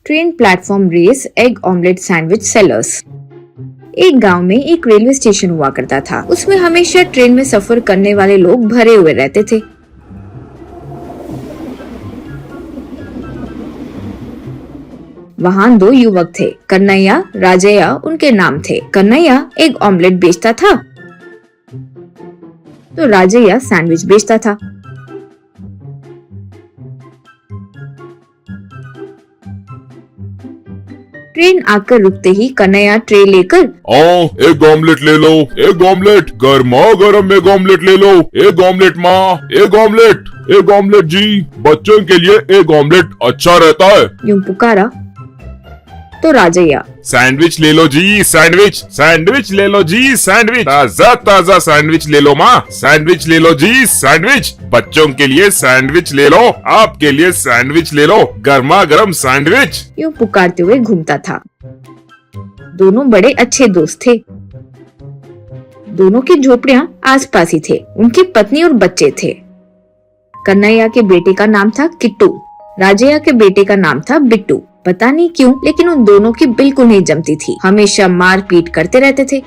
Train platform race egg omelette sandwich sellers. एक गांव में एक रेलवे स्टेशन हुआ करता था। उसमें हमेशा ट्रेन में सफर करने वाले लोग भरे हुए रहते थे। वहाँ दो युवक थे, कन्हैया राजैया उनके नाम थे। कन्हैया एग ऑमलेट बेचता था तो राजैया सैंडविच बेचता था। ट्रेन आकर रुकते ही कन्हैया ट्रे लेकर एग ऑमलेट ले लो, एग ऑमलेट, गर्मा गर्म एग ऑमलेट ले लो, एग ऑमलेट माँ, एग ऑमलेट, एग ऑमलेट जी, बच्चों के लिए एग ऑमलेट अच्छा रहता है, यूं पुकारा तो राजैया सैंडविच ले लो जी, सैंडविच, सैंडविच ले लो जी, सैंडविच, ताजा ताजा सैंडविच ले लो माँ, सैंडविच ले लो जी, सैंडविच, बच्चों के लिए सैंडविच ले लो, आपके लिए सैंडविच ले लो, गर्मा गर्म सैंडविच। यूं पुकारते हुए घूमता था। दोनों बड़े अच्छे दोस्त थे। दोनों की झोपड़ियां आसपास ही थे। उनकी पत्नी और बच्चे थे। कन्हैया के बेटे का नाम था किट्टू, राजैया के बेटे का नाम था बिट्टू। पता नहीं क्यों, लेकिन उन दोनों की बिल्कुल नहीं जमती थी। हमेशा मार पीट करते रहते थे।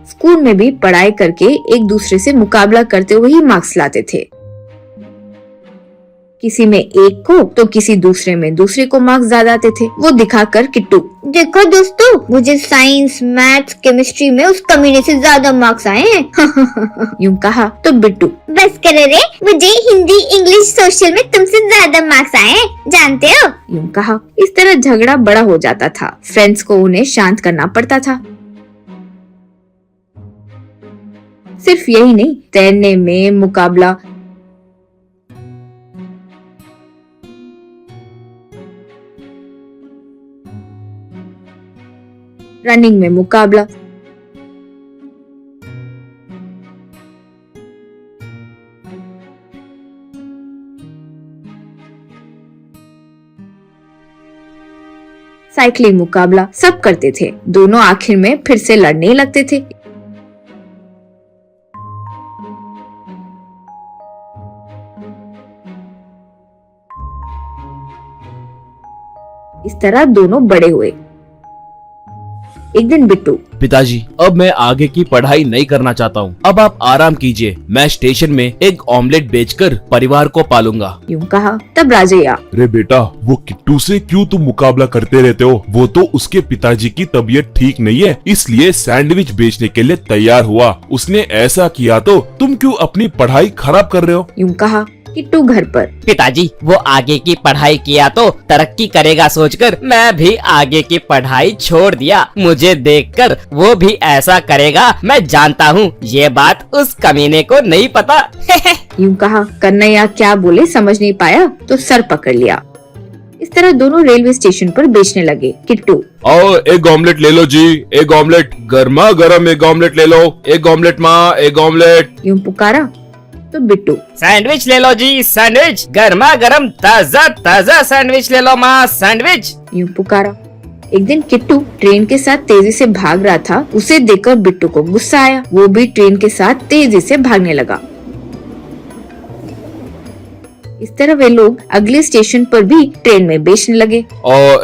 स्कूल में भी पढ़ाई करके एक दूसरे से मुकाबला करते हुए ही मार्क्स लाते थे। किसी में एक को तो किसी दूसरे में दूसरे को मार्क्स ज्यादा आते थे। वो दिखाकर किट्टू, देखो दोस्तों, मुझे साइंस, मैथ्स, केमिस्ट्री में उस कमीने से ज्यादा मार्क्स आए हैं। यूं कहा तो बिट्टू, बस करो रे, मुझे हिंदी, इंग्लिश, सोशल में तुमसे ज्यादा मार्क्स आए हैं, जानते हो? यूं कहा। इस तरह झगड़ा बड़ा हो जाता था। फ्रेंड्स को उन्हें शांत करना पड़ता था। सिर्फ यही नहीं, तैरने में मुकाबला, रनिंग में मुकाबला, साइकिलिंग मुकाबला सब करते थे। दोनों आखिर में फिर से लड़ने लगते थे। इस तरह दोनों बड़े हुए। एक दिन बिट्टू, पिताजी, अब मैं आगे की पढ़ाई नहीं करना चाहता हूँ। अब आप आराम कीजिए, मैं स्टेशन में एक ऑमलेट बेचकर परिवार को पालूंगा। यूं कहा। तब राजैया, अरे बेटा, वो किट्टू से क्यों तुम मुकाबला करते रहते हो? वो तो उसके पिताजी की तबीयत ठीक नहीं है, इसलिए सैंडविच बेचने के लिए तैयार हुआ। उसने ऐसा किया तो तुम क्यों अपनी पढ़ाई खराब कर रहे हो? यूं कहा। किट्टू घर पर, पिताजी, वो आगे की पढ़ाई किया तो तरक्की करेगा सोचकर मैं भी आगे की पढ़ाई छोड़ दिया। मुझे देखकर वो भी ऐसा करेगा, मैं जानता हूँ। ये बात उस कमीने को नहीं पता। यूं कहा। कन्हैया क्या बोले समझ नहीं पाया तो सर पकड़ लिया। इस तरह दोनों रेलवे स्टेशन पर बेचने लगे। किट्टू, आओ एग ऑमलेट ले लो जी, एग ऑमलेट, गर्मा गर्म एग ऑमलेट ले लो, एग ऑमलेट माँ, एग ऑमलेट। यूं पुकारा तो बिट्टू, सैंडविच ले लो जी, सैंडविच, गर्मा गर्म ताजा ताजा सैंडविच ले लो माँ, सैंडविच। यूं पुकारा। एक दिन किट्टू ट्रेन के साथ तेजी से भाग रहा था। उसे देखकर बिट्टू को गुस्सा आया। वो भी ट्रेन के साथ तेजी से भागने लगा। इस तरह वे लोग अगले स्टेशन पर भी ट्रेन में बेचने लगे।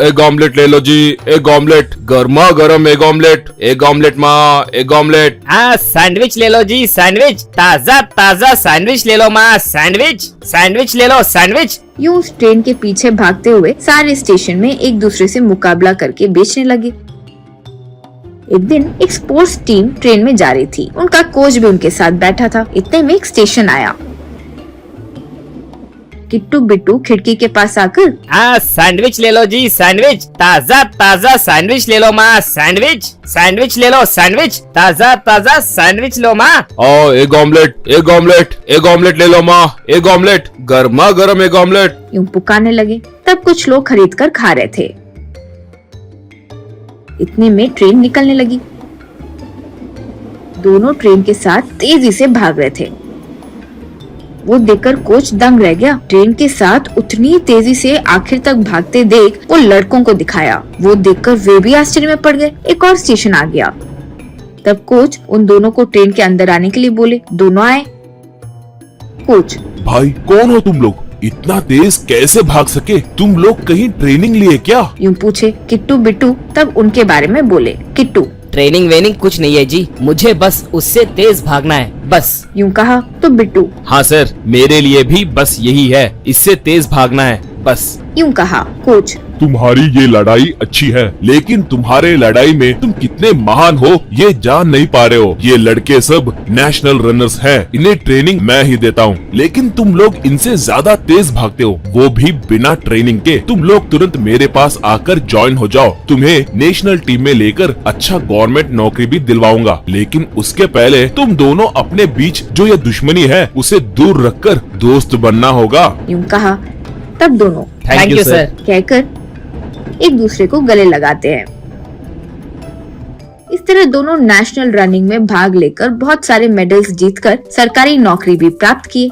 एग ऑमलेट ले लो जी, एग ऑमलेट, गर्मा गर्म एग ऑमलेट, एग ऑमलेट माँ, एग ऑमलेट। हाँ, सैंडविच ले लो जी, सैंडविच, ताजा ताजा सैंडविच ले लो माँ, सैंडविच, सैंडविच ले लो, सैंडविच। यूं उस ट्रेन के पीछे भागते हुए सारे स्टेशन में एक दूसरे से मुकाबला करके बेचने लगे। एक दिन एक स्पोर्ट्स टीम ट्रेन में जा रही थी। उनका कोच भी उनके साथ बैठा था। इतने में एक स्टेशन आया। किट्टू बिट्टू खिड़की के पास आकर, हाँ, सैंडविच ले लो जी, सैंडविच, ताजा ताजा सैंडविच ले लो माँ, सैंडविच, सैंडविच ले लो, सैंडविच, ताजा ताजा सैंडविच लो माँ। Egg omelette, egg omelette, egg omelette ले लो माँ, एग ऑमलेट, गर्मा गर्म एग ऑमलेट। यूं पुकारने लगे। तब कुछ लोग खरीद कर खा रहे थे। इतने में ट्रेन निकलने लगी। दोनों ट्रेन के साथ तेजी से भाग रहे थे। वो देखकर कोच दंग रह गया। ट्रेन के साथ उतनी तेजी से आखिर तक भागते देख वो लड़कों को दिखाया। वो देखकर वे भी आश्चर्य में पड़ गए। एक और स्टेशन आ गया। तब कोच उन दोनों को ट्रेन के अंदर आने के लिए बोले। दोनों आए। कोच, भाई कौन हो तुम लोग? इतना तेज कैसे भाग सके? तुम लोग कहीं ट्रेनिंग लिए क्या? यूं पूछे किट्टू बिट्टू तब उनके बारे में बोले। किट्टू, ट्रेनिंग वेनिंग कुछ नहीं है जी, मुझे बस उससे तेज भागना है बस। यूं कहा तो बिट्टू, हाँ सर, मेरे लिए भी बस यही है, इससे तेज भागना है बस। यूं कहा कोच, तुम्हारी ये लड़ाई अच्छी है, लेकिन तुम्हारे लड़ाई में तुम कितने महान हो ये जान नहीं पा रहे हो। ये लड़के सब नेशनल रनर्स हैं, इन्हें ट्रेनिंग मैं ही देता हूँ, लेकिन तुम लोग इनसे ज्यादा तेज भागते हो, वो भी बिना ट्रेनिंग के। तुम लोग तुरंत मेरे पास आकर ज्वाइन हो जाओ, तुम्हें नेशनल टीम में लेकर अच्छा गवर्नमेंट नौकरी भी दिलवाऊंगा। लेकिन उसके पहले तुम दोनों अपने बीच जो ये दुश्मनी है उसे दूर रखकर दोस्त बनना होगा। यूं कहा तब दोनों थैंक यू सर। कहकर एक दूसरे को गले लगाते हैं। इस तरह दोनों नेशनल रनिंग में भाग लेकर बहुत सारे मेडल्स जीतकर सरकारी नौकरी भी प्राप्त की।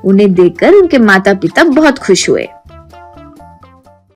उन्हें देखकर उनके माता पिता बहुत खुश हुए।